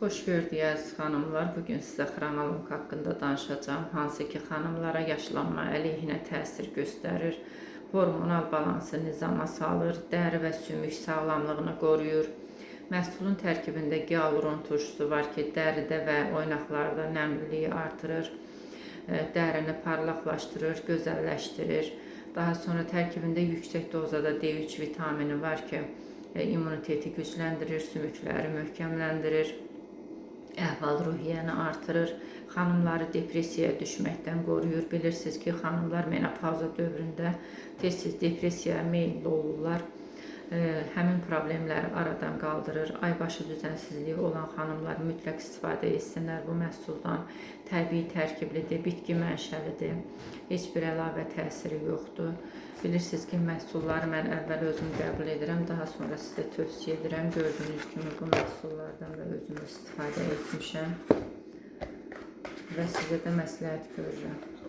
Xoş gördük əziz xanımlar. Bugün sizə xronolog haqqında danışacağım. Hansı ki, xanımlara yaşlanma əleyhinə təsir göstərir, hormonal balansı nizama salır, dəri və sümük sağlamlığını qoruyur. Məhsulun tərkibində gialuron turşusu var ki, dəridə və oynaqlarda nəmliliyi artırır, dərini parlaqlaşdırır, gözəlləşdirir. Daha sonra tərkibində yüksək dozada D3 vitamini var ki, immuniteti gücləndirir, sümükləri möhkəmləndirir, əhval-ruhiyyəni artırır, xanımları depressiyaya düşməkdən qoruyur. Bilirsiniz ki, xanımlar menopauza dövründə tez-tez depressiyaya meyilli olurlar. Həmin problemləri aradan qaldırır. Aybaşı düzənsizliyi olan xanımlar mütləq istifadə etsinlər bu məhsuldan. Təbii tərkiblidir, bitki mənşəlidir. Heç bir əlavə təsiri yoxdur. Bilirsiniz ki, məhsulları mən əvvəl özüm qəbul edirəm, daha sonra sizə tövsiyə edirəm. Gördüyünüz kimi bu məhsullardan da özüm istifadə etmişəm və sizə də məsləhət görürəm.